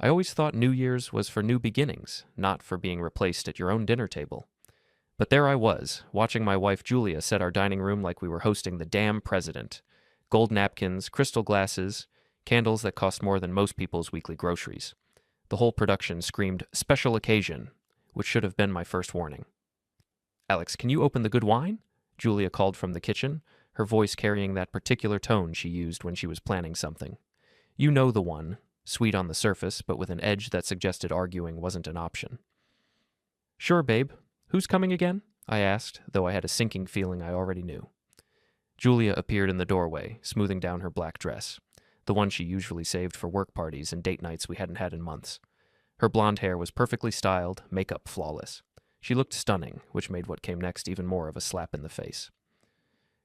I always thought New Year's was for new beginnings, not for being replaced at your own dinner table. But there I was, watching my wife Julia set our dining room like we were hosting the damn president. Gold napkins, crystal glasses, candles that cost more than most people's weekly groceries. The whole production screamed special occasion, which should have been my first warning. "Alex, can you open the good wine?" Julia called from the kitchen, her voice carrying that particular tone she used when she was planning something. You know the one, sweet on the surface, but with an edge that suggested arguing wasn't an option. "Sure, babe. Who's coming again?" I asked, though I had a sinking feeling I already knew. Julia appeared in the doorway, smoothing down her black dress, the one she usually saved for work parties and date nights we hadn't had in months. Her blonde hair was perfectly styled, makeup flawless. She looked stunning, which made what came next even more of a slap in the face.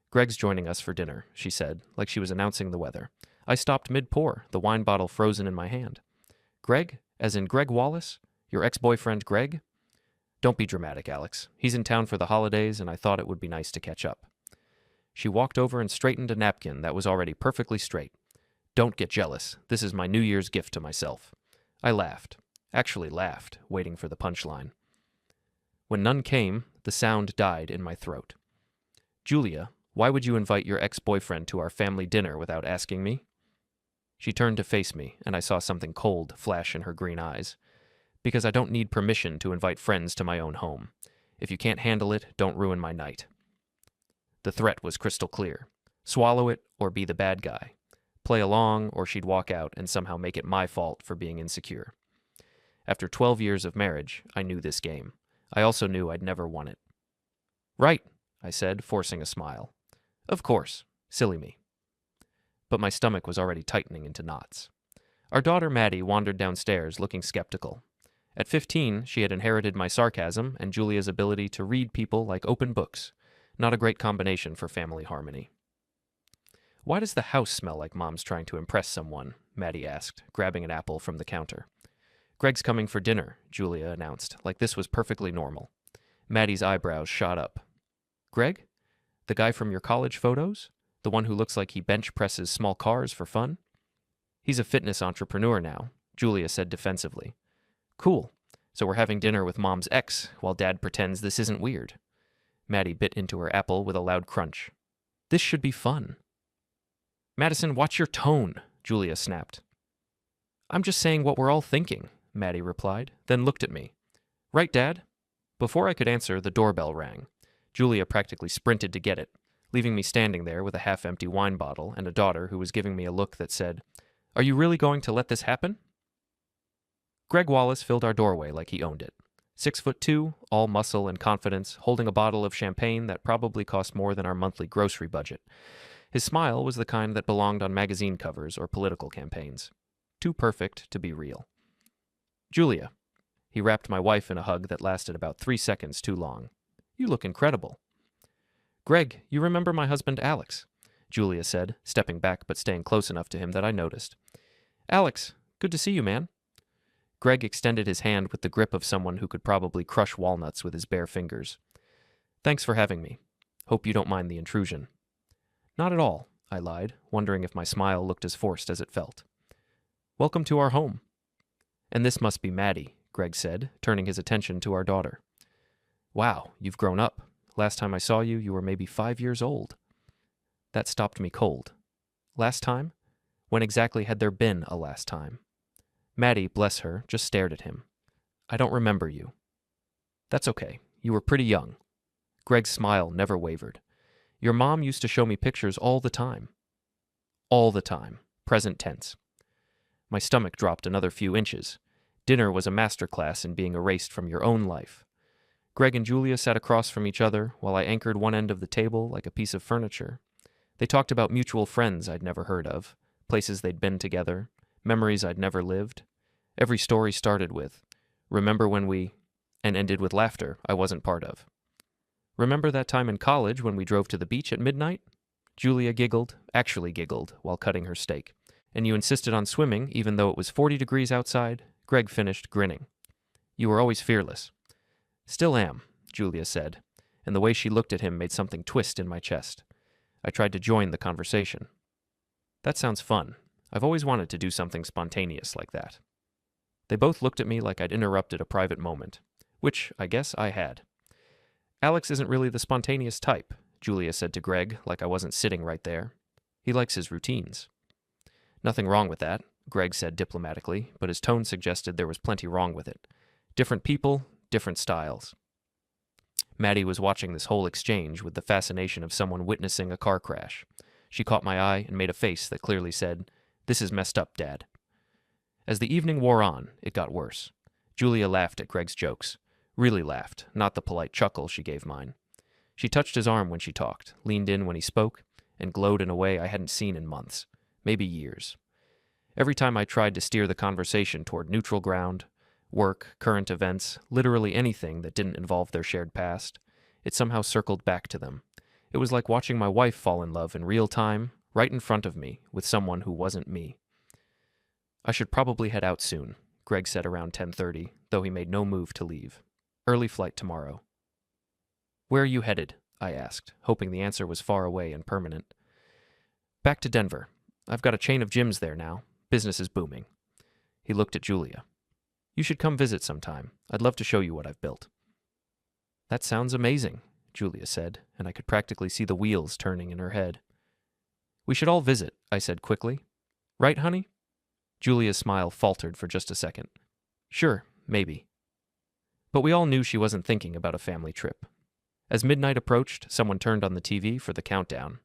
"Greg's joining us for dinner," she said, like she was announcing the weather. I stopped mid-pour, the wine bottle frozen in my hand. "Greg? As in Greg Wallace? Your ex-boyfriend Greg?" "Don't be dramatic, Alex. He's in town for the holidays, and I thought it would be nice to catch up." She walked over and straightened a napkin that was already perfectly straight. "Don't get jealous. This is my New Year's gift to myself." I laughed. Actually laughed, waiting for the punchline. When none came, the sound died in my throat. "Julia, why would you invite your ex-boyfriend to our family dinner without asking me?" She turned to face me, and I saw something cold flash in her green eyes. "Because I don't need permission to invite friends to my own home. If you can't handle it, don't ruin my night." The threat was crystal clear. Swallow it or be the bad guy. Play along or she'd walk out and somehow make it my fault for being insecure. After 12 years of marriage, I knew this game. I also knew I'd never won it. "Right," I said, forcing a smile. "Of course. Silly me." But my stomach was already tightening into knots. Our daughter Maddie wandered downstairs looking skeptical. At 15, she had inherited my sarcasm and Julia's ability to read people like open books. Not a great combination for family harmony. "Why does the house smell like Mom's trying to impress someone?" Maddie asked, grabbing an apple from the counter. "Greg's coming for dinner," Julia announced, like this was perfectly normal. Maddie's eyebrows shot up. "Greg? The guy from your college photos? The one who looks like he bench presses small cars for fun?" "He's a fitness entrepreneur now," Julia said defensively. "Cool. So we're having dinner with Mom's ex while Dad pretends this isn't weird." Maddie bit into her apple with a loud crunch. "This should be fun." "Madison, watch your tone," Julia snapped. "I'm just saying what we're all thinking," Maddie replied, then looked at me. "Right, Dad?" Before I could answer, the doorbell rang. Julia practically sprinted to get it, leaving me standing there with a half-empty wine bottle and a daughter who was giving me a look that said, "Are you really going to let this happen?" Greg Wallace filled our doorway like he owned it. 6'2", all muscle and confidence, holding a bottle of champagne that probably cost more than our monthly grocery budget. His smile was the kind that belonged on magazine covers or political campaigns. Too perfect to be real. "Julia." He wrapped my wife in a hug that lasted about 3 seconds too long. "You look incredible." "Greg, you remember my husband Alex," Julia said, stepping back but staying close enough to him that I noticed. "Alex, good to see you, man." Greg extended his hand with the grip of someone who could probably crush walnuts with his bare fingers. "Thanks for having me. Hope you don't mind the intrusion." "Not at all," I lied, wondering if my smile looked as forced as it felt. "Welcome to our home." "And this must be Maddie," Greg said, turning his attention to our daughter. "Wow, you've grown up. Last time I saw you, you were maybe 5 years old." That stopped me cold. Last time? When exactly had there been a last time? Maddie, bless her, just stared at him. "I don't remember you." "That's okay. You were pretty young." Greg's smile never wavered. "Your mom used to show me pictures all the time." All the time. Present tense. My stomach dropped another few inches. Dinner was a masterclass in being erased from your own life. Greg and Julia sat across from each other while I anchored one end of the table like a piece of furniture. They talked about mutual friends I'd never heard of, places they'd been together, memories I'd never lived. Every story started with, "Remember when we," and ended with laughter I wasn't part of. "Remember that time in college when we drove to the beach at midnight?" Julia giggled, actually giggled, while cutting her steak. "And you insisted on swimming even though it was 40 degrees outside?" Greg finished, grinning. "You were always fearless." "Still am," Julia said, and the way she looked at him made something twist in my chest. I tried to join the conversation. "That sounds fun. I've always wanted to do something spontaneous like that." They both looked at me like I'd interrupted a private moment, which I guess I had. Alex isn't really the spontaneous type, Julia said to Greg, like I wasn't sitting right there. He likes his routines. Nothing wrong with that, Greg said diplomatically, but his tone suggested there was plenty wrong with it. Different people, different styles. Maddie was watching this whole exchange with the fascination of someone witnessing a car crash. She caught my eye and made a face that clearly said, "This is messed up, Dad." As the evening wore on, it got worse. Julia laughed at Greg's jokes. Really laughed, not the polite chuckle she gave mine. She touched his arm when she talked, leaned in when he spoke, and glowed in a way I hadn't seen in months, maybe years. Every time I tried to steer the conversation toward neutral ground, work, current events, literally anything that didn't involve their shared past, it somehow circled back to them. It was like watching my wife fall in love in real time, right in front of me, with someone who wasn't me. I should probably head out soon, Greg said around 10:30, though he made no move to leave. Early flight tomorrow. Where are you headed? I asked, hoping the answer was far away and permanent. Back to Denver. I've got a chain of gyms there now. Business is booming. He looked at Julia. You should come visit sometime. I'd love to show you what I've built. That sounds amazing, Julia said, and I could practically see the wheels turning in her head. We should all visit, I said quickly. Right, honey? Julia's smile faltered for just a second. Sure, maybe. But we all knew she wasn't thinking about a family trip. As midnight approached, someone turned on the TV for the countdown.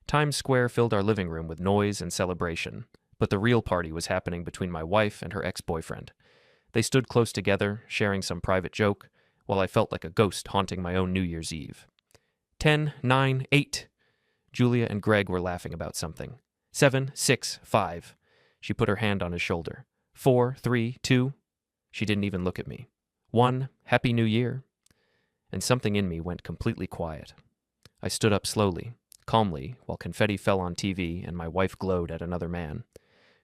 Times Square filled our living room with noise and celebration, but the real party was happening between my wife and her ex-boyfriend. They stood close together, sharing some private joke, while I felt like a ghost haunting my own New Year's Eve. 10, 9, 8. Julia and Greg were laughing about something. 7, 6, 5. She put her hand on his shoulder. 4, 3, 2. She didn't even look at me. 1, Happy New Year. And something in me went completely quiet. I stood up slowly, calmly, while confetti fell on TV and my wife glowed at another man.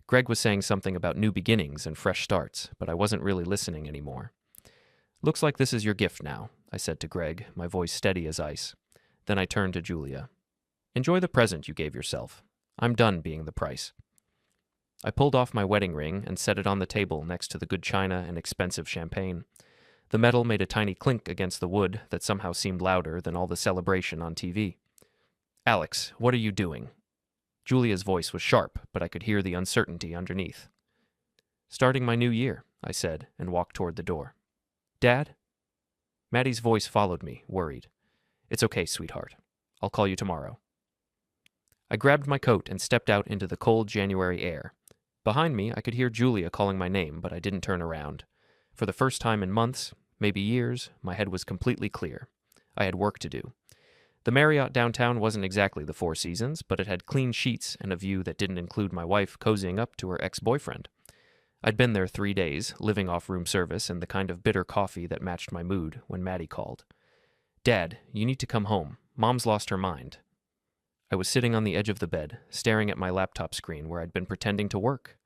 Greg was saying something about new beginnings and fresh starts, but I wasn't really listening anymore. Looks like this is your gift now, I said to Greg, my voice steady as ice. Then I turned to Julia. Enjoy the present you gave yourself. I'm done being the price. I pulled off my wedding ring and set it on the table next to the good china and expensive champagne. The metal made a tiny clink against the wood that somehow seemed louder than all the celebration on TV. Alex, what are you doing? Julia's voice was sharp, but I could hear the uncertainty underneath. Starting my new year, I said, and walked toward the door. Dad? Maddie's voice followed me, worried. It's okay, sweetheart. I'll call you tomorrow. I grabbed my coat and stepped out into the cold January air. Behind me, I could hear Julia calling my name, but I didn't turn around. For the first time in months, maybe years, my head was completely clear. I had work to do. The Marriott downtown wasn't exactly the Four Seasons, but it had clean sheets and a view that didn't include my wife cozying up to her ex-boyfriend. I'd been there 3 days, living off room service and the kind of bitter coffee that matched my mood when Maddie called. Dad, you need to come home. Mom's lost her mind. I was sitting on the edge of the bed, staring at my laptop screen where I'd been pretending to work.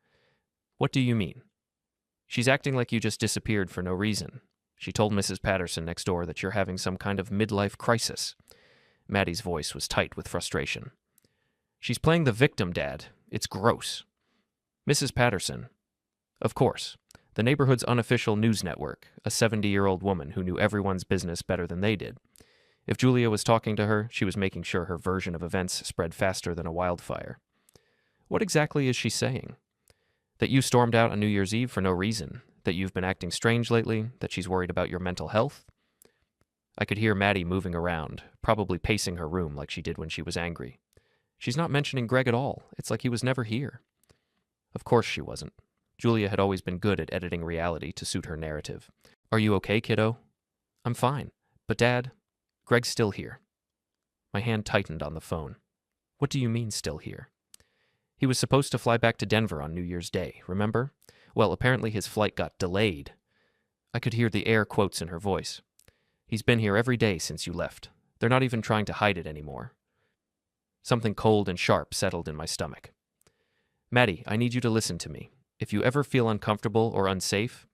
What do you mean? She's acting like you just disappeared for no reason. She told Mrs. Patterson next door that you're having some kind of midlife crisis. Maddie's voice was tight with frustration. She's playing the victim, Dad. It's gross. Mrs. Patterson. Of course. The neighborhood's unofficial news network, a 70-year-old woman who knew everyone's business better than they did. If Julia was talking to her, she was making sure her version of events spread faster than a wildfire. What exactly is she saying? That you stormed out on New Year's Eve for no reason? That you've been acting strange lately? That she's worried about your mental health? I could hear Maddie moving around, probably pacing her room like she did when she was angry. She's not mentioning Greg at all. It's like he was never here. Of course she wasn't. Julia had always been good at editing reality to suit her narrative. Are you okay, kiddo? I'm fine. But Dad, Greg's still here. My hand tightened on the phone. What do you mean still here? He was supposed to fly back to Denver on New Year's Day, remember? Well, apparently his flight got delayed. I could hear the air quotes in her voice. He's been here every day since you left. They're not even trying to hide it anymore. Something cold and sharp settled in my stomach. Maddie, I need you to listen to me. If you ever feel uncomfortable or unsafe...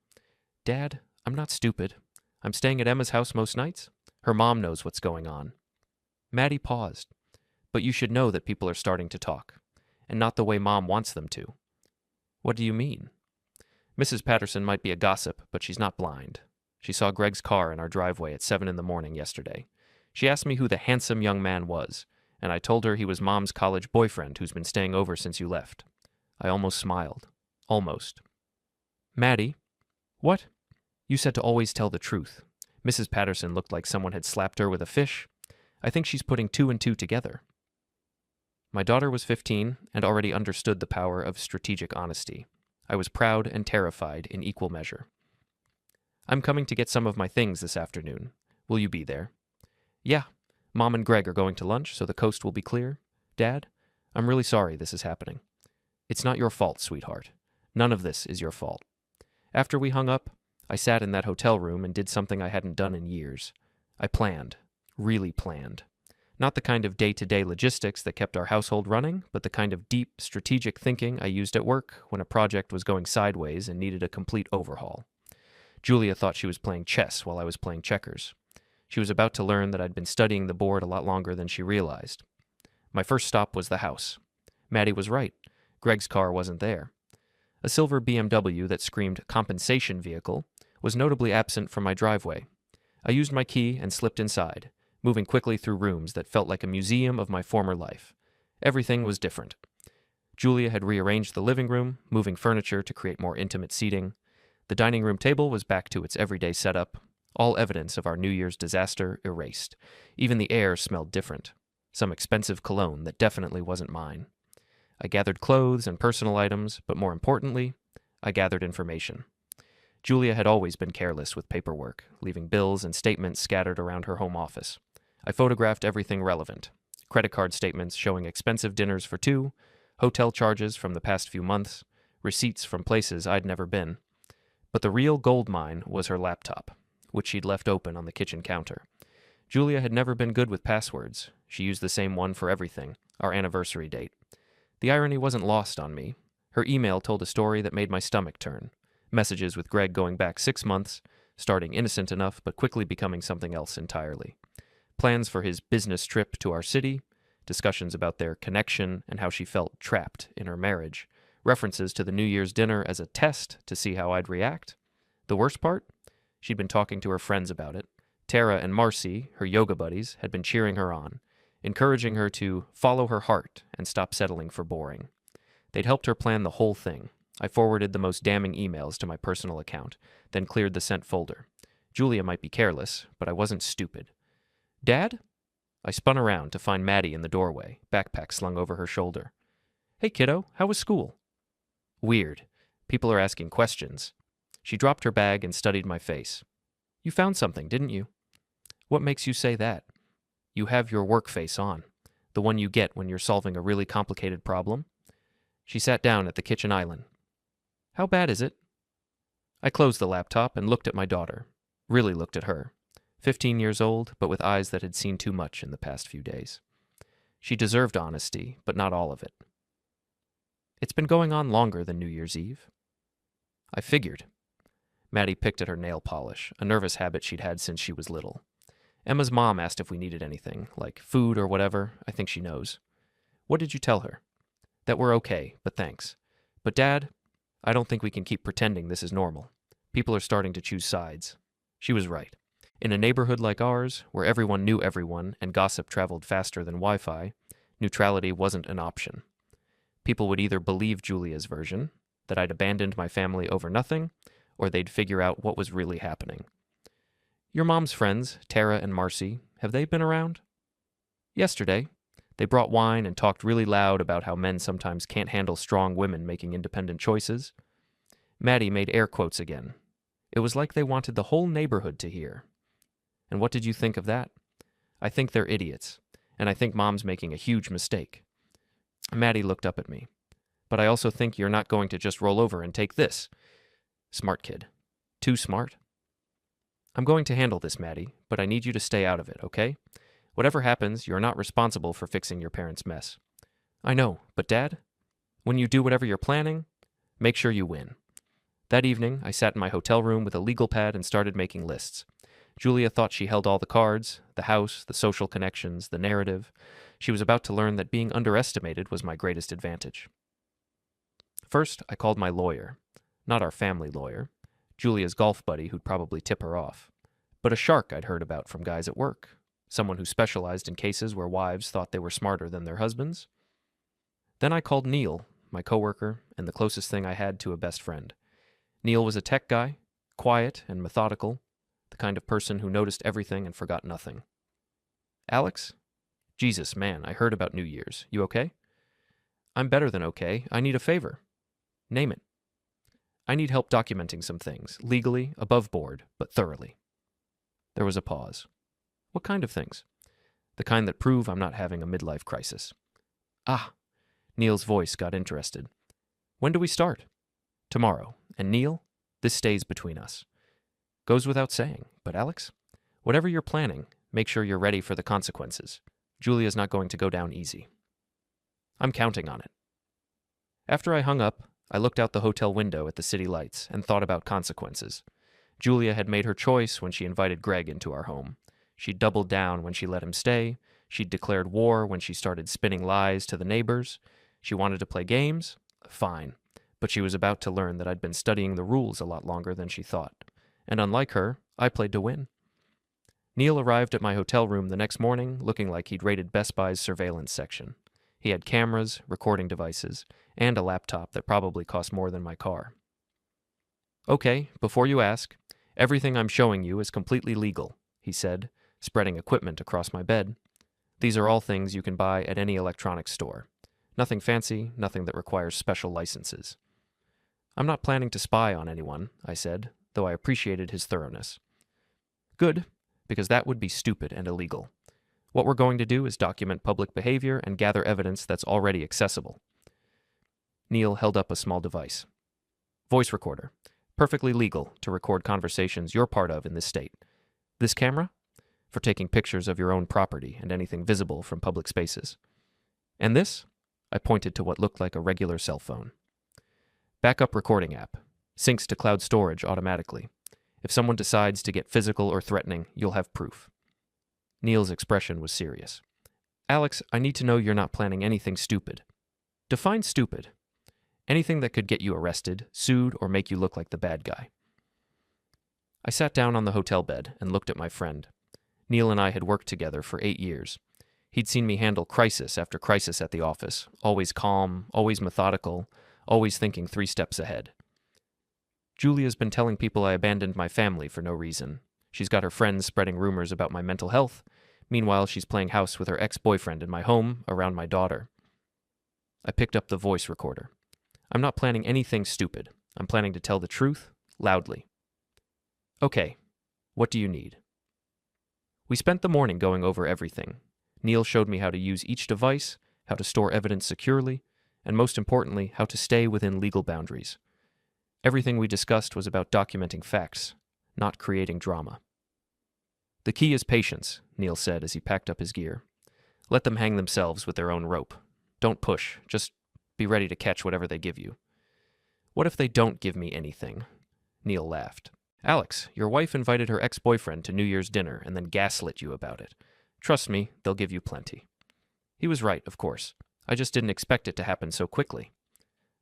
Dad, I'm not stupid. I'm staying at Emma's house most nights. Her mom knows what's going on. Maddie paused. But you should know that people are starting to talk. And not the way Mom wants them to. What do you mean? Mrs. Patterson might be a gossip, but she's not blind. She saw Greg's car in our driveway at 7 in the morning yesterday. She asked me who the handsome young man was, and I told her he was Mom's college boyfriend who's been staying over since you left. I almost smiled. Almost. Maddie? What? You said to always tell the truth. Mrs. Patterson looked like someone had slapped her with a fish. I think she's putting two and two together. My daughter was 15 and already understood the power of strategic honesty. I was proud and terrified in equal measure. I'm coming to get some of my things this afternoon. Will you be there? Yeah. Mom and Greg are going to lunch, so the coast will be clear. Dad, I'm really sorry this is happening. It's not your fault, sweetheart. None of this is your fault. After we hung up, I sat in that hotel room and did something I hadn't done in years. I planned. Really planned. Not the kind of day-to-day logistics that kept our household running, but the kind of deep, strategic thinking I used at work when a project was going sideways and needed a complete overhaul. Julia thought she was playing chess while I was playing checkers. She was about to learn that I'd been studying the board a lot longer than she realized. My first stop was the house. Maddie was right. Greg's car wasn't there. A silver BMW that screamed compensation vehicle was notably absent from my driveway. I used my key and slipped inside, moving quickly through rooms that felt like a museum of my former life. Everything was different. Julia had rearranged the living room, moving furniture to create more intimate seating. The dining room table was back to its everyday setup, all evidence of our New Year's disaster erased. Even the air smelled different. Some expensive cologne that definitely wasn't mine. I gathered clothes and personal items, but more importantly, I gathered information. Julia had always been careless with paperwork, leaving bills and statements scattered around her home office. I photographed everything relevant. Credit card statements showing expensive dinners for two, hotel charges from the past few months, receipts from places I'd never been. But the real gold mine was her laptop, which she'd left open on the kitchen counter. Julia had never been good with passwords. She used the same one for everything, our anniversary date. The irony wasn't lost on me. Her email told a story that made my stomach turn. Messages with Greg going back 6 months, starting innocent enough but quickly becoming something else entirely. Plans for his business trip to our city, discussions about their connection and how she felt trapped in her marriage, references to the New Year's dinner as a test to see how I'd react. The worst part? She'd been talking to her friends about it. Tara and Marcy, her yoga buddies, had been cheering her on, encouraging her to follow her heart and stop settling for boring. They'd helped her plan the whole thing. I forwarded the most damning emails to my personal account, then cleared the sent folder. Julia might be careless, but I wasn't stupid. Dad? I spun around to find Maddie in the doorway, backpack slung over her shoulder. Hey, kiddo, how was school? Weird. People are asking questions. She dropped her bag and studied my face. You found something, didn't you? What makes you say that? You have your work face on, the one you get when you're solving a really complicated problem. She sat down at the kitchen island. How bad is it? I closed the laptop and looked at my daughter. Really looked at her. 15 years old, but with eyes that had seen too much in the past few days. She deserved honesty, but not all of it. It's been going on longer than New Year's Eve. I figured. Maddie picked at her nail polish, a nervous habit she'd had since she was little. Emma's mom asked if we needed anything, like food or whatever. I think she knows. What did you tell her? That we're okay, but thanks. But Dad, I don't think we can keep pretending this is normal. People are starting to choose sides. She was right. In a neighborhood like ours, where everyone knew everyone and gossip traveled faster than Wi-Fi, neutrality wasn't an option. People would either believe Julia's version, that I'd abandoned my family over nothing, or they'd figure out what was really happening. Your mom's friends, Tara and Marcy, have they been around? Yesterday. They brought wine and talked really loud about how men sometimes can't handle strong women making independent choices. Maddie made air quotes again. It was like they wanted the whole neighborhood to hear. And what did you think of that? I think they're idiots, and I think Mom's making a huge mistake. Maddie looked up at me. But I also think you're not going to just roll over and take this. Smart kid. Too smart. I'm going to handle this, Maddie, but I need you to stay out of it, okay? Whatever happens, you're not responsible for fixing your parents' mess. I know, but Dad, when you do whatever you're planning, make sure you win. That evening, I sat in my hotel room with a legal pad and started making lists. Julia thought she held all the cards, the house, the social connections, the narrative. She was about to learn that being underestimated was my greatest advantage. First, I called my lawyer. Not our family lawyer, Julia's golf buddy who'd probably tip her off, but a shark I'd heard about from guys at work, someone who specialized in cases where wives thought they were smarter than their husbands. Then I called Neil, my coworker, and the closest thing I had to a best friend. Neil was a tech guy, quiet and methodical, the kind of person who noticed everything and forgot nothing. Alex? Jesus, man, I heard about New Year's. You okay? I'm better than okay. I need a favor. Name it. I need help documenting some things, legally, above board, but thoroughly. There was a pause. What kind of things? The kind that prove I'm not having a midlife crisis. Ah, Neil's voice got interested. When do we start? Tomorrow. And Neil, this stays between us. Goes without saying, but Alex, whatever you're planning, make sure you're ready for the consequences. Julia's not going to go down easy. I'm counting on it. After I hung up, I looked out the hotel window at the city lights and thought about consequences. Julia had made her choice when she invited Greg into our home. She'd doubled down when she let him stay. She'd declared war when she started spinning lies to the neighbors. She wanted to play games? Fine. But she was about to learn that I'd been studying the rules a lot longer than she thought. And unlike her, I played to win. Neil arrived at my hotel room the next morning looking like he'd raided Best Buy's surveillance section. He had cameras, recording devices, and a laptop that probably cost more than my car. Okay, before you ask, everything I'm showing you is completely legal, he said, spreading equipment across my bed. These are all things you can buy at any electronics store. Nothing fancy, nothing that requires special licenses. I'm not planning to spy on anyone, I said, though I appreciated his thoroughness. Good, because that would be stupid and illegal. What we're going to do is document public behavior and gather evidence that's already accessible. Neil held up a small device. Voice recorder. Perfectly legal to record conversations you're part of in this state. This camera? For taking pictures of your own property and anything visible from public spaces. And this? I pointed to what looked like a regular cell phone. Backup recording app. Syncs to cloud storage automatically. If someone decides to get physical or threatening, you'll have proof. Neil's expression was serious. Alex, I need to know you're not planning anything stupid. Define stupid. Anything that could get you arrested, sued, or make you look like the bad guy. I sat down on the hotel bed and looked at my friend. Neil and I had worked together for 8 years. He'd seen me handle crisis after crisis at the office, always calm, always methodical, always thinking 3 steps ahead. Julia's been telling people I abandoned my family for no reason. She's got her friends spreading rumors about my mental health. Meanwhile, she's playing house with her ex-boyfriend in my home, around my daughter. I picked up the voice recorder. I'm not planning anything stupid. I'm planning to tell the truth, loudly. Okay, what do you need? We spent the morning going over everything. Neil showed me how to use each device, how to store evidence securely, and most importantly, how to stay within legal boundaries. Everything we discussed was about documenting facts, not creating drama. The key is patience, Neil said as he packed up his gear. Let them hang themselves with their own rope. Don't push, just be ready to catch whatever they give you. What if they don't give me anything? Neil laughed. Alex, your wife invited her ex-boyfriend to New Year's dinner and then gaslit you about it. Trust me, they'll give you plenty. He was right, of course. I just didn't expect it to happen so quickly.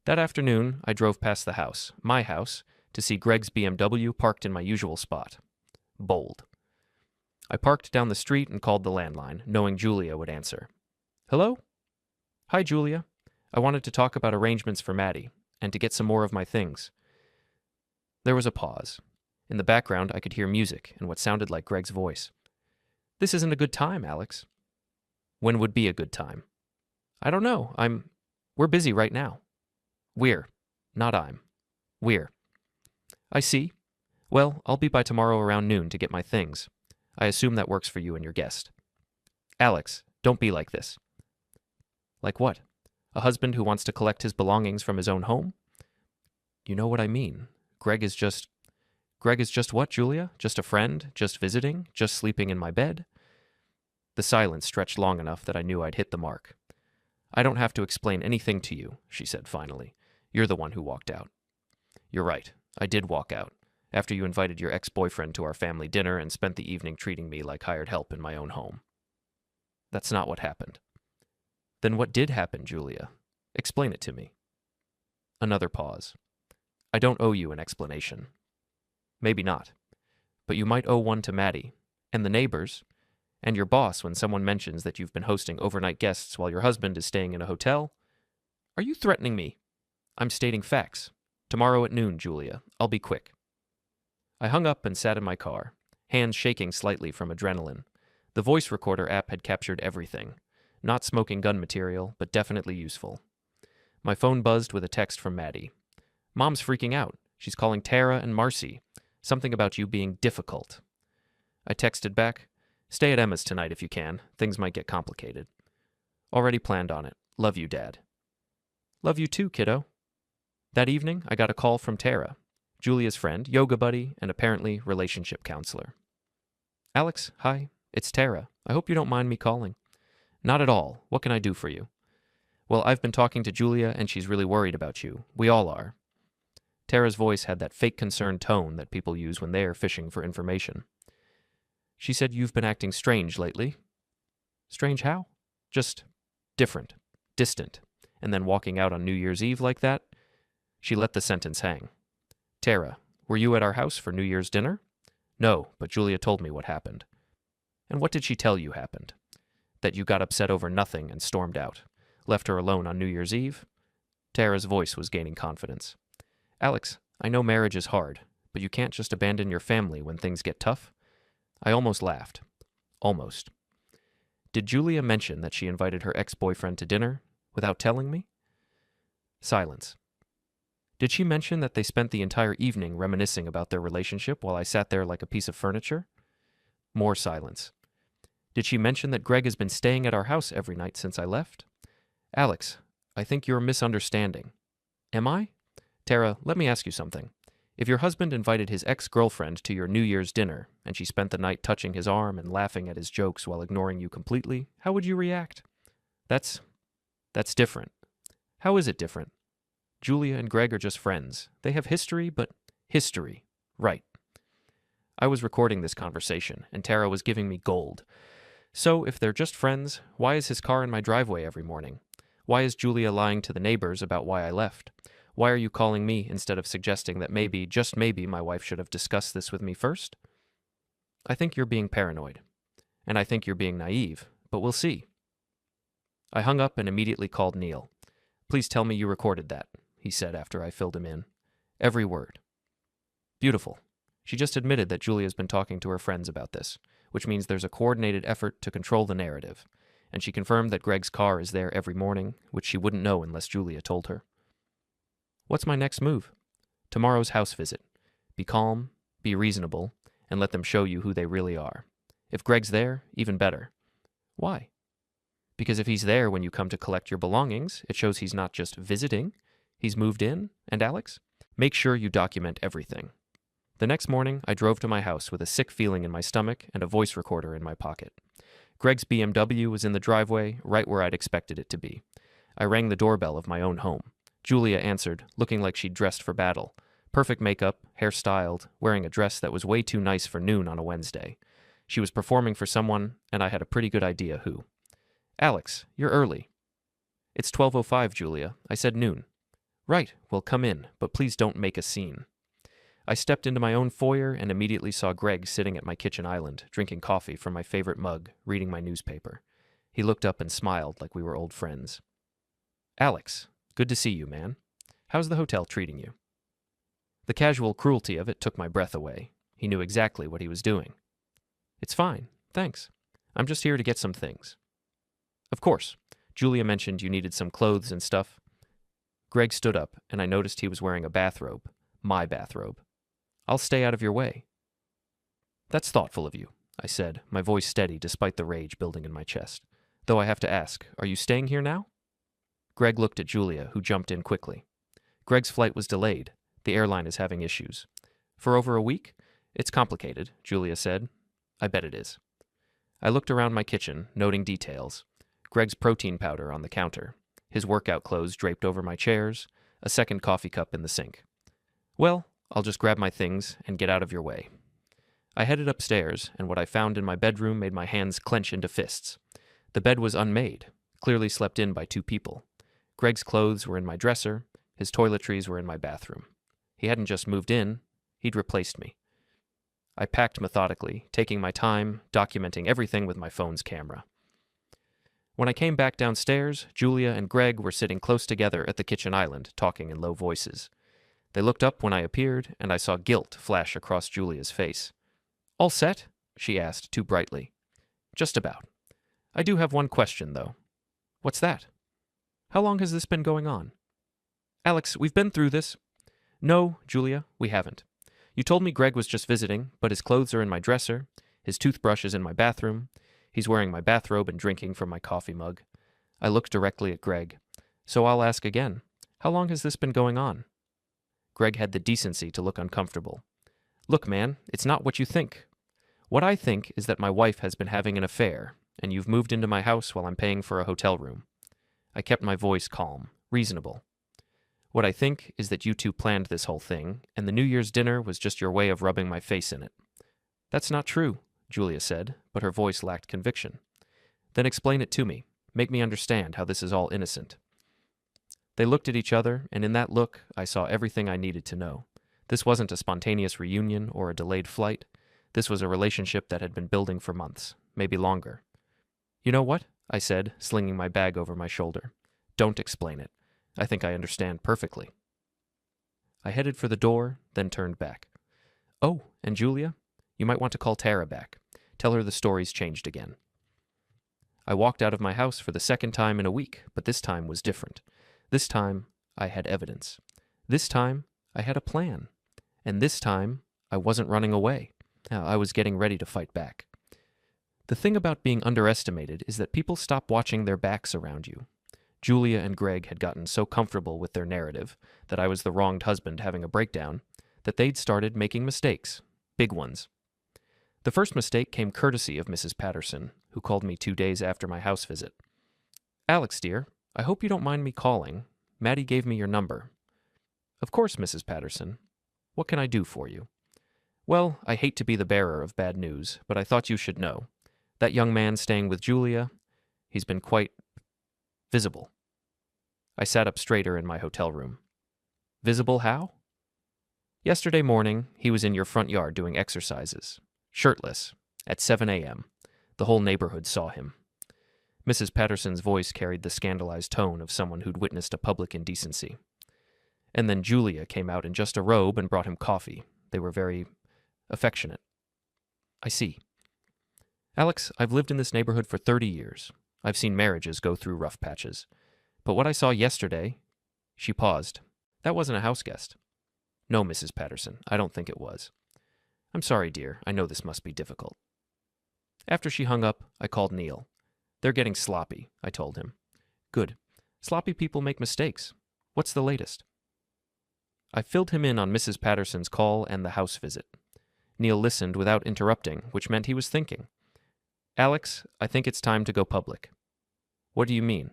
That afternoon, I drove past the house, my house, to see Greg's BMW parked in my usual spot. Bold. I parked down the street and called the landline, knowing Julia would answer. Hello? Hi, Julia. I wanted to talk about arrangements for Maddie, and to get some more of my things. There was a pause. In the background, I could hear music and what sounded like Greg's voice. This isn't a good time, Alex. When would be a good time? I don't know. We're busy right now. We're. Not I'm. We're. I see. Well, I'll be by tomorrow around noon to get my things. I assume that works for you and your guest. Alex, don't be like this. Like what? A husband who wants to collect his belongings from his own home? You know what I mean. Greg is just what, Julia? Just a friend? Just visiting? Just sleeping in my bed? The silence stretched long enough that I knew I'd hit the mark. I don't have to explain anything to you, she said finally. You're the one who walked out. You're right. I did walk out, after you invited your ex-boyfriend to our family dinner and spent the evening treating me like hired help in my own home. That's not what happened. Then what did happen, Julia? Explain it to me. Another pause. I don't owe you an explanation. Maybe not. But you might owe one to Maddie, and the neighbors, and your boss when someone mentions that you've been hosting overnight guests while your husband is staying in a hotel. Are you threatening me? I'm stating facts. Tomorrow at noon, Julia. I'll be quick. I hung up and sat in my car, hands shaking slightly from adrenaline. The voice recorder app had captured everything. Not smoking gun material, but definitely useful. My phone buzzed with a text from Maddie. Mom's freaking out. She's calling Tara and Marcy. Something about you being difficult. I texted back, stay at Emma's tonight if you can. Things might get complicated. Already planned on it. Love you, Dad. Love you too, kiddo. That evening, I got a call from Tara, Julia's friend, yoga buddy, and apparently relationship counselor. Alex, hi. It's Tara. I hope you don't mind me calling. Not at all. What can I do for you? Well, I've been talking to Julia, and she's really worried about you. We all are. Tara's voice had that fake concerned tone that people use when they are fishing for information. She said you've been acting strange lately. Strange how? Just different, distant, and then walking out on New Year's Eve like that? She let the sentence hang. Tara, were you at our house for New Year's dinner? No, but Julia told me what happened. And what did she tell you happened? That you got upset over nothing and stormed out. Left her alone on New Year's Eve? Tara's voice was gaining confidence. Alex, I know marriage is hard, but you can't just abandon your family when things get tough. I almost laughed. Almost. Did Julia mention that she invited her ex-boyfriend to dinner without telling me? Silence. Did she mention that they spent the entire evening reminiscing about their relationship while I sat there like a piece of furniture? More silence. Did she mention that Greg has been staying at our house every night since I left? Alex, I think you're misunderstanding. Am I? Tara, let me ask you something. If your husband invited his ex-girlfriend to your New Year's dinner, and she spent the night touching his arm and laughing at his jokes while ignoring you completely, how would you react? That's different. How is it different? Julia and Greg are just friends. They have history, but history. Right. I was recording this conversation, and Tara was giving me gold. So, if they're just friends, why is his car in my driveway every morning? Why is Julia lying to the neighbors about why I left? Why are you calling me instead of suggesting that maybe, just maybe, my wife should have discussed this with me first? I think you're being paranoid. And I think you're being naive, but we'll see. I hung up and immediately called Neil. Please tell me you recorded that, he said after I filled him in. Every word. Beautiful. She just admitted that Julia's been talking to her friends about this, which means there's a coordinated effort to control the narrative, and she confirmed that Greg's car is there every morning, which she wouldn't know unless Julia told her. What's my next move? Tomorrow's house visit. Be calm, be reasonable, and let them show you who they really are. If Greg's there, even better. Why? Because if he's there when you come to collect your belongings, it shows he's not just visiting, he's moved in, and Alex? Make sure you document everything. The next morning, I drove to my house with a sick feeling in my stomach and a voice recorder in my pocket. Greg's BMW was in the driveway, right where I'd expected it to be. I rang the doorbell of my own home. Julia answered, looking like she'd dressed for battle. Perfect makeup, hair styled, wearing a dress that was way too nice for noon on a Wednesday. She was performing for someone, and I had a pretty good idea who. Alex, you're early. It's 12:05, Julia. I said noon. Right, well, come in, but please don't make a scene. I stepped into my own foyer and immediately saw Greg sitting at my kitchen island, drinking coffee from my favorite mug, reading my newspaper. He looked up and smiled like we were old friends. Alex, good to see you, man. How's the hotel treating you? The casual cruelty of it took my breath away. He knew exactly what he was doing. It's fine, thanks. I'm just here to get some things. Of course. Julia mentioned you needed some clothes and stuff. Greg stood up, and I noticed he was wearing a bathrobe. My bathrobe. I'll stay out of your way. That's thoughtful of you, I said, my voice steady despite the rage building in my chest. Though I have to ask, are you staying here now? Greg looked at Julia, who jumped in quickly. Greg's flight was delayed. The airline is having issues. For over a week? It's complicated, Julia said. I bet it is. I looked around my kitchen, noting details. Greg's protein powder on the counter, his workout clothes draped over my chairs, a second coffee cup in the sink. Well, I'll just grab my things and get out of your way. I headed upstairs, and what I found in my bedroom made my hands clench into fists. The bed was unmade, clearly slept in by two people. Greg's clothes were in my dresser, his toiletries were in my bathroom. He hadn't just moved in, he'd replaced me. I packed methodically, taking my time, documenting everything with my phone's camera. When I came back downstairs, Julia and Greg were sitting close together at the kitchen island, talking in low voices. They looked up when I appeared, and I saw guilt flash across Julia's face. "All set?" she asked too brightly. "Just about. I do have one question, though." "What's that?" "How long has this been going on?" "Alex, we've been through this." "No, Julia, we haven't. You told me Greg was just visiting, but his clothes are in my dresser, his toothbrush is in my bathroom, he's wearing my bathrobe and drinking from my coffee mug." I looked directly at Greg. "So I'll ask again. How long has this been going on?" Greg had the decency to look uncomfortable. "Look, man, it's not what you think. What I think is that my wife has been having an affair, and you've moved into my house while I'm paying for a hotel room." I kept my voice calm, reasonable. "What I think is that you two planned this whole thing, and the New Year's dinner was just your way of rubbing my face in it." "That's not true," Julia said, but her voice lacked conviction. "Then explain it to me. Make me understand how this is all innocent." They looked at each other, and in that look, I saw everything I needed to know. This wasn't a spontaneous reunion or a delayed flight. This was a relationship that had been building for months, maybe longer. "You know what?" I said, slinging my bag over my shoulder. "Don't explain it. I think I understand perfectly." I headed for the door, then turned back. "Oh, and Julia, you might want to call Tara back. Tell her the story's changed again." I walked out of my house for the second time in a week, but this time was different. This time, I had evidence. This time, I had a plan. And this time, I wasn't running away. I was getting ready to fight back. The thing about being underestimated is that people stop watching their backs around you. Julia and Greg had gotten so comfortable with their narrative that I was the wronged husband having a breakdown that they'd started making mistakes, big ones. The first mistake came courtesy of Mrs. Patterson, who called me 2 days after my house visit. "Alex, dear, I hope you don't mind me calling. Maddie gave me your number." "Of course, Mrs. Patterson. What can I do for you?" "Well, I hate to be the bearer of bad news, but I thought you should know. That young man staying with Julia, he's been quite visible." I sat up straighter in my hotel room. "Visible how?" "Yesterday morning, he was in your front yard doing exercises. Shirtless. At 7 a.m. The whole neighborhood saw him." Mrs. Patterson's voice carried the scandalized tone of someone who'd witnessed a public indecency. "And then Julia came out in just a robe and brought him coffee. They were very affectionate." "I see. Alex, I've lived in this neighborhood for 30 years. I've seen marriages go through rough patches. But what I saw yesterday..." She paused. "That wasn't a house guest." "No, Mrs. Patterson, I don't think it was." "I'm sorry, dear. I know this must be difficult." After she hung up, I called Neil. "They're getting sloppy," I told him. "Good. Sloppy people make mistakes. What's the latest?" I filled him in on Mrs. Patterson's call and the house visit. Neil listened without interrupting, which meant he was thinking. "Alex, I think it's time to go public." "What do you mean?"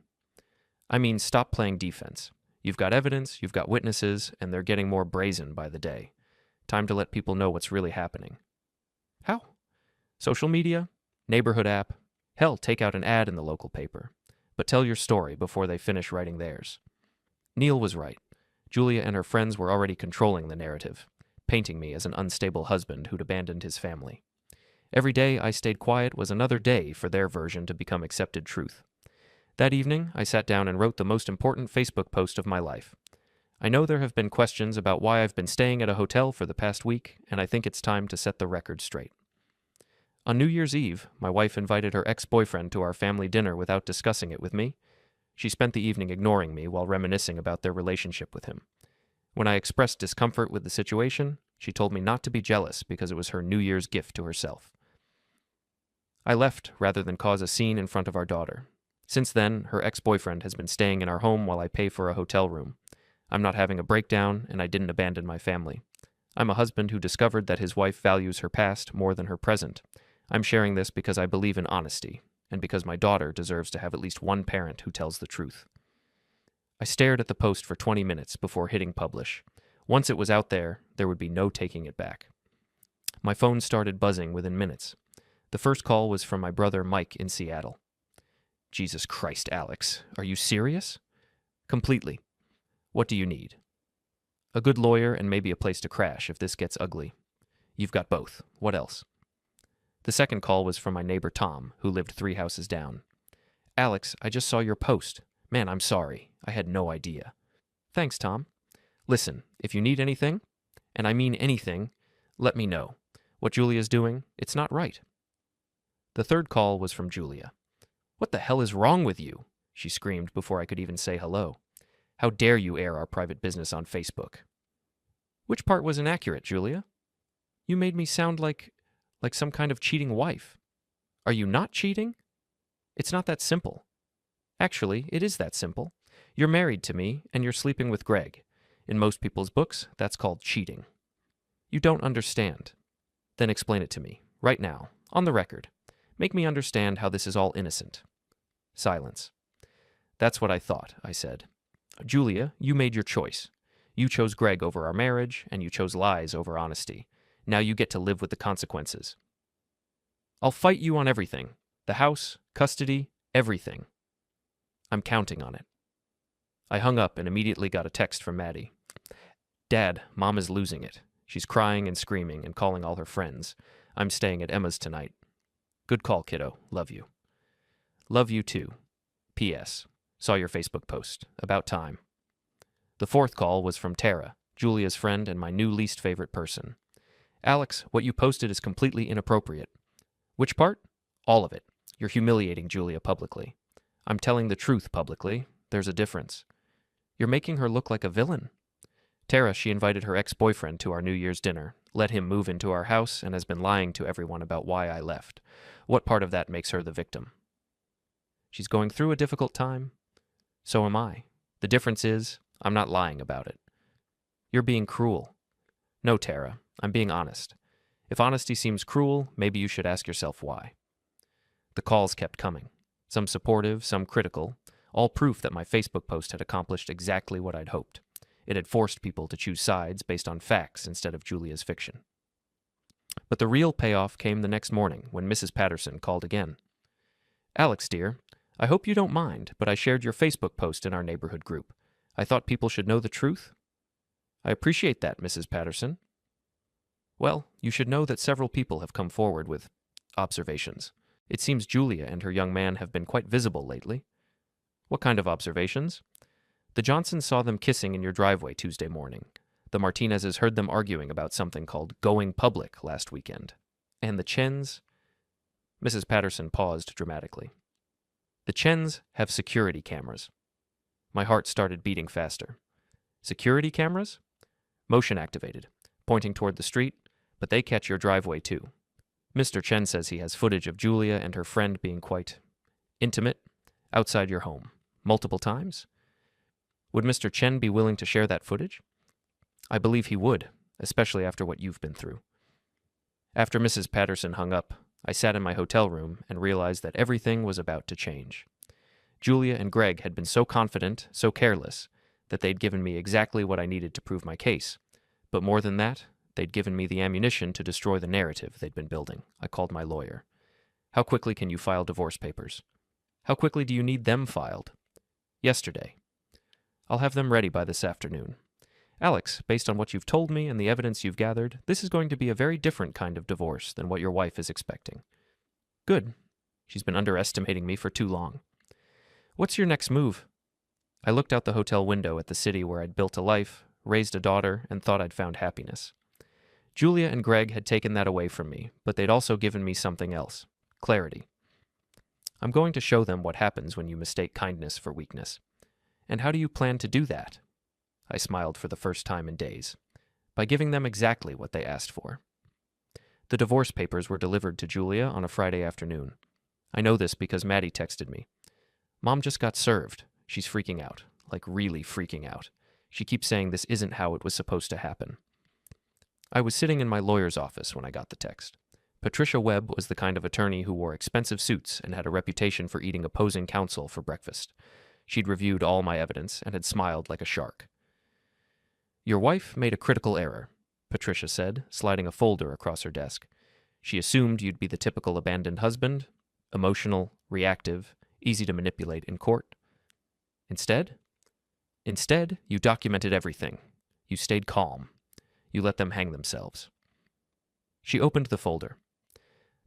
"I mean, stop playing defense. You've got evidence, you've got witnesses, and they're getting more brazen by the day. Time to let people know what's really happening." "How?" "Social media, neighborhood app. Hell, take out an ad in the local paper. But tell your story before they finish writing theirs." Neil was right. Julia and her friends were already controlling the narrative, painting me as an unstable husband who'd abandoned his family. Every day I stayed quiet was another day for their version to become accepted truth. That evening, I sat down and wrote the most important Facebook post of my life. "I know there have been questions about why I've been staying at a hotel for the past week, and I think it's time to set the record straight." On New Year's Eve, my wife invited her ex-boyfriend to our family dinner without discussing it with me. She spent the evening ignoring me while reminiscing about their relationship with him. When I expressed discomfort with the situation, she told me not to be jealous because it was her New Year's gift to herself. I left rather than cause a scene in front of our daughter. Since then, her ex-boyfriend has been staying in our home while I pay for a hotel room. I'm not having a breakdown, and I didn't abandon my family. I'm a husband who discovered that his wife values her past more than her present. I'm sharing this because I believe in honesty, and because my daughter deserves to have at least one parent who tells the truth. I stared at the post for 20 minutes before hitting publish. Once it was out there, there would be no taking it back. My phone started buzzing within minutes. The first call was from my brother Mike in Seattle. "Jesus Christ, Alex, are you serious?" "Completely. What do you need?" A good lawyer and maybe a place to crash if this gets ugly. You've got both. What else? The second call was from my neighbor Tom, who lived 3 houses down. Alex, I just saw your post. Man, I'm sorry. I had no idea. Thanks, Tom. Listen, if you need anything, and I mean anything, let me know. What Julia's doing, it's not right. The third call was from Julia. What the hell is wrong with you? She screamed before I could even say hello. How dare you air our private business on Facebook? Which part was inaccurate, Julia? You made me sound like some kind of cheating wife. Are you not cheating? It's not that simple. Actually, it is that simple. You're married to me, and you're sleeping with Greg. In most people's books, that's called cheating. You don't understand. Then explain it to me, right now, on the record. Make me understand how this is all innocent. Silence. That's what I thought, I said. Julia, you made your choice. You chose Greg over our marriage, and you chose lies over honesty. Now you get to live with the consequences. I'll fight you on everything. The house, custody, everything. I'm counting on it. I hung up and immediately got a text from Maddie. Dad, Mom is losing it. She's crying and screaming and calling all her friends. I'm staying at Emma's tonight. Good call, kiddo. Love you. Love you too. P.S. Saw your Facebook post. About time. The fourth call was from Tara, Julia's friend and my new least favorite person. Alex, what you posted is completely inappropriate. Which part? All of it. You're humiliating Julia publicly. I'm telling the truth publicly. There's a difference. You're making her look like a villain. Tara, she invited her ex-boyfriend to our New Year's dinner, let him move into our house, and has been lying to everyone about why I left. What part of that makes her the victim? She's going through a difficult time. So am I. The difference is, I'm not lying about it. You're being cruel. No, Tara, I'm being honest. If honesty seems cruel, maybe you should ask yourself why. The calls kept coming. Some supportive, some critical, all proof that my Facebook post had accomplished exactly what I'd hoped. It had forced people to choose sides based on facts instead of Julia's fiction. But the real payoff came the next morning when Mrs. Patterson called again. Alex, dear, I hope you don't mind, but I shared your Facebook post in our neighborhood group. I thought people should know the truth. I appreciate that, Mrs. Patterson. Well, you should know that several people have come forward with observations. It seems Julia and her young man have been quite visible lately. What kind of observations? The Johnsons saw them kissing in your driveway Tuesday morning. The Martinezes heard them arguing about something called going public last weekend. And the Chens... Mrs. Patterson paused dramatically. The Chens have security cameras. My heart started beating faster. Security cameras? Motion activated, pointing toward the street, but they catch your driveway too. Mr. Chen says he has footage of Julia and her friend being quite intimate outside your home, multiple times. Would Mr. Chen be willing to share that footage? I believe he would, especially after what you've been through. After Mrs. Patterson hung up, I sat in my hotel room and realized that everything was about to change. Julia and Greg had been so confident, so careless, that they'd given me exactly what I needed to prove my case. But more than that, they'd given me the ammunition to destroy the narrative they'd been building. I called my lawyer. How quickly can you file divorce papers? How quickly do you need them filed? Yesterday. I'll have them ready by this afternoon. Alex, based on what you've told me and the evidence you've gathered, this is going to be a very different kind of divorce than what your wife is expecting. Good. She's been underestimating me for too long. What's your next move? I looked out the hotel window at the city where I'd built a life, raised a daughter, and thought I'd found happiness. Julia and Greg had taken that away from me, but they'd also given me something else. Clarity. I'm going to show them what happens when you mistake kindness for weakness. And how do you plan to do that? I smiled for the first time in days. By giving them exactly what they asked for. The divorce papers were delivered to Julia on a Friday afternoon. I know this because Maddie texted me. Mom just got served. She's freaking out. Like really freaking out. She keeps saying this isn't how it was supposed to happen. I was sitting in my lawyer's office when I got the text. Patricia Webb was the kind of attorney who wore expensive suits and had a reputation for eating opposing counsel for breakfast. She'd reviewed all my evidence and had smiled like a shark. Your wife made a critical error, Patricia said, sliding a folder across her desk. She assumed you'd be the typical abandoned husband, emotional, reactive, easy to manipulate in court. Instead, you documented everything. You stayed calm. You let them hang themselves. She opened the folder.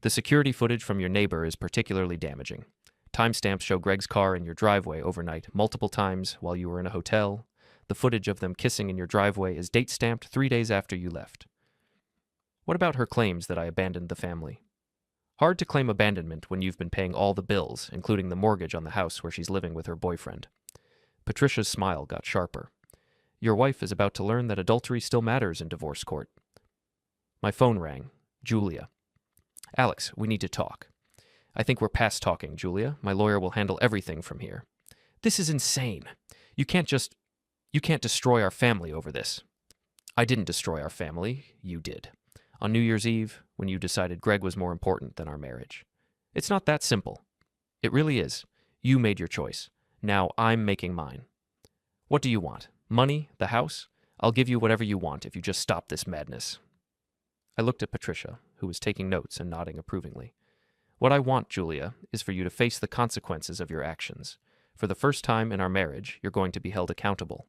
The security footage from your neighbor is particularly damaging. Timestamps show Greg's car in your driveway overnight multiple times while you were in a hotel. The footage of them kissing in your driveway is date-stamped 3 days after you left. What about her claims that I abandoned the family? Hard to claim abandonment when you've been paying all the bills, including the mortgage on the house where she's living with her boyfriend. Patricia's smile got sharper. Your wife is about to learn that adultery still matters in divorce court. My phone rang. Julia. Alex, we need to talk. I think we're past talking, Julia. My lawyer will handle everything from here. This is insane. You can't destroy our family over this. I didn't destroy our family. You did. On New Year's Eve, when you decided Greg was more important than our marriage. It's not that simple. It really is. You made your choice. Now I'm making mine. What do you want? Money? The house? I'll give you whatever you want if you just stop this madness. I looked at Patricia, who was taking notes and nodding approvingly. What I want, Julia, is for you to face the consequences of your actions. For the first time in our marriage, you're going to be held accountable.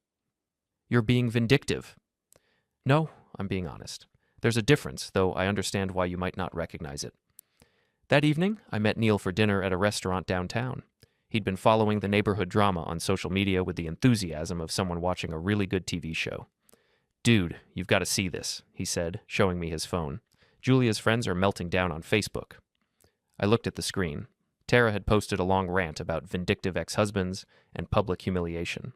You're being vindictive. No, I'm being honest. There's a difference, though I understand why you might not recognize it. That evening, I met Neil for dinner at a restaurant downtown. He'd been following the neighborhood drama on social media with the enthusiasm of someone watching a really good TV show. Dude, you've got to see this, he said, showing me his phone. Julia's friends are melting down on Facebook. I looked at the screen. Tara had posted a long rant about vindictive ex-husbands and public humiliation.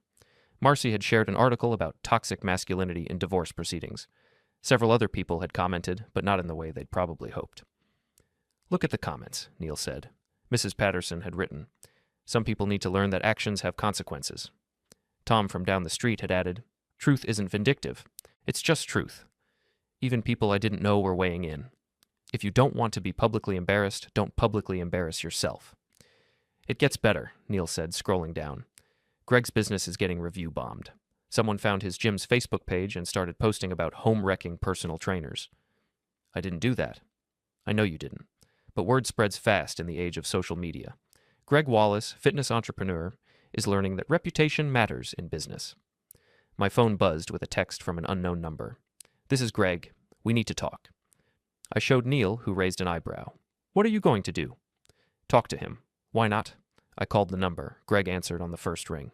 Marcy had shared an article about toxic masculinity in divorce proceedings. Several other people had commented, but not in the way they'd probably hoped. Look at the comments, Neil said. Mrs. Patterson had written, some people need to learn that actions have consequences. Tom from down the street had added, truth isn't vindictive. It's just truth. Even people I didn't know were weighing in. If you don't want to be publicly embarrassed, don't publicly embarrass yourself. It gets better, Neil said, scrolling down. Greg's business is getting review bombed. Someone found his gym's Facebook page and started posting about home-wrecking personal trainers. I didn't do that. I know you didn't. But word spreads fast in the age of social media. Greg Wallace, fitness entrepreneur, is learning that reputation matters in business. My phone buzzed with a text from an unknown number. This is Greg. We need to talk. I showed Neil, who raised an eyebrow. What are you going to do? Talk to him. Why not? I called the number. Greg answered on the first ring.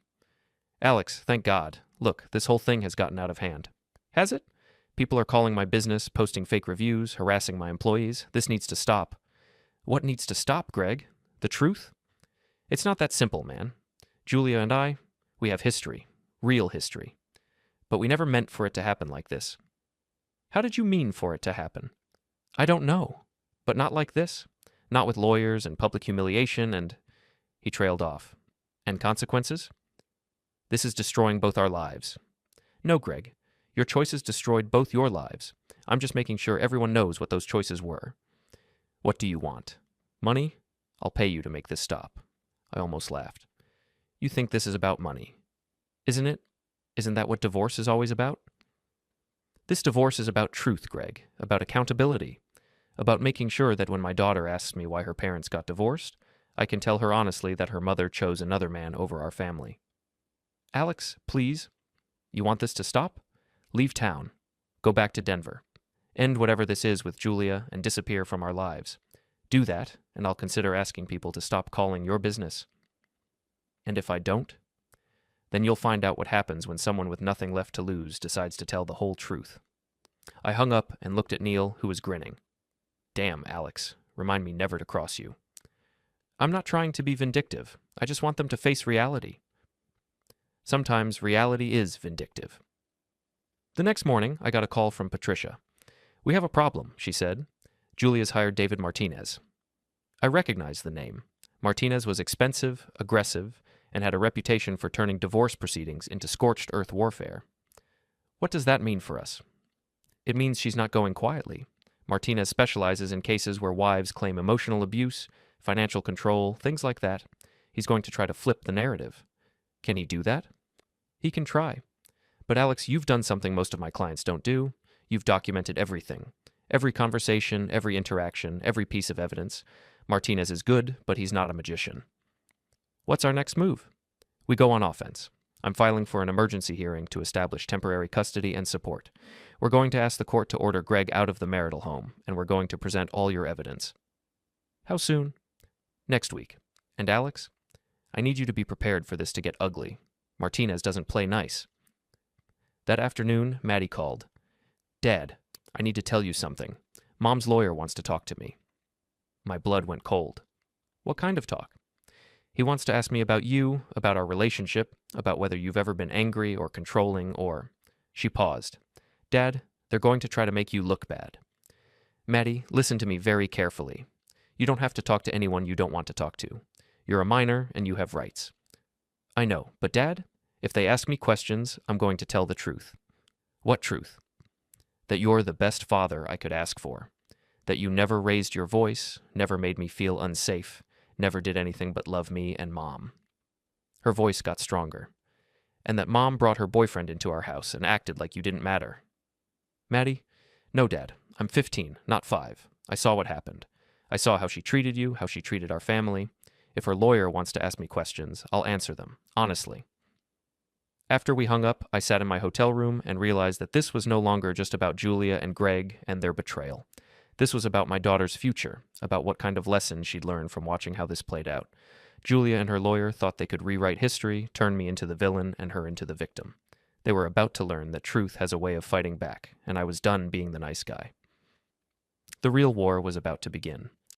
Alex, thank God. Look, this whole thing has gotten out of hand. Has it? People are calling my business, posting fake reviews, harassing my employees. This needs to stop. What needs to stop, Greg? The truth? It's not that simple, man. Julia and I, we have history. Real history. But we never meant for it to happen like this. How did you mean for it to happen? I don't know. But not like this. Not with lawyers and public humiliation and... He trailed off. And consequences? This is destroying both our lives. No, Greg. Your choices destroyed both your lives. I'm just making sure everyone knows what those choices were. What do you want? Money? I'll pay you to make this stop. I almost laughed. You think this is about money. Isn't it? Isn't that what divorce is always about? This divorce is about truth, Greg. About accountability. About making sure that when my daughter asks me why her parents got divorced, I can tell her honestly that her mother chose another man over our family. Alex, please. You want this to stop? Leave town. Go back to Denver. End whatever this is with Julia and disappear from our lives. Do that, and I'll consider asking people to stop calling your business. And if I don't, then you'll find out what happens when someone with nothing left to lose decides to tell the whole truth. I hung up and looked at Neil, who was grinning. Damn, Alex. Remind me never to cross you. I'm not trying to be vindictive. I just want them to face reality. Sometimes reality is vindictive. The next morning, I got a call from Patricia. We have a problem, she said. Julia's hired David Martinez. I recognized the name. Martinez was expensive, aggressive, and had a reputation for turning divorce proceedings into scorched earth warfare. What does that mean for us? It means she's not going quietly. Martinez specializes in cases where wives claim emotional abuse, financial control, things like that. He's going to try to flip the narrative. Can he do that? He can try. But Alex, you've done something most of my clients don't do. You've documented everything. Every conversation, every interaction, every piece of evidence. Martinez is good, but he's not a magician. What's our next move? We go on offense. I'm filing for an emergency hearing to establish temporary custody and support. We're going to ask the court to order Greg out of the marital home, and we're going to present all your evidence. How soon? Next week. And Alex? I need you to be prepared for this to get ugly. Martinez doesn't play nice. That afternoon, Maddie called. Dad, I need to tell you something. Mom's lawyer wants to talk to me. My blood went cold. What kind of talk? He wants to ask me about you, about our relationship, about whether you've ever been angry or controlling or... She paused. Dad, they're going to try to make you look bad. Maddie, listen to me very carefully. You don't have to talk to anyone you don't want to talk to. You're a minor and you have rights. I know, but Dad, if they ask me questions, I'm going to tell the truth. What truth? That you're the best father I could ask for. That you never raised your voice, never made me feel unsafe, never did anything but love me and Mom. Her voice got stronger. And that Mom brought her boyfriend into our house and acted like you didn't matter. Maddie? No, Dad. I'm 15, not 5. I saw what happened. I saw how she treated you, how she treated our family. If her lawyer wants to ask me questions, I'll answer them, honestly. After we hung up, I sat in my hotel room and realized that this was no longer just about Julia and Greg and their betrayal. This was about my daughter's future, about what kind of lesson she'd learn from watching how this played out. Julia and her lawyer thought they could rewrite history, turn me into the villain and her into the victim. They were about to learn that truth has a way of fighting back, and I was done being the nice guy. The real war was about to begin.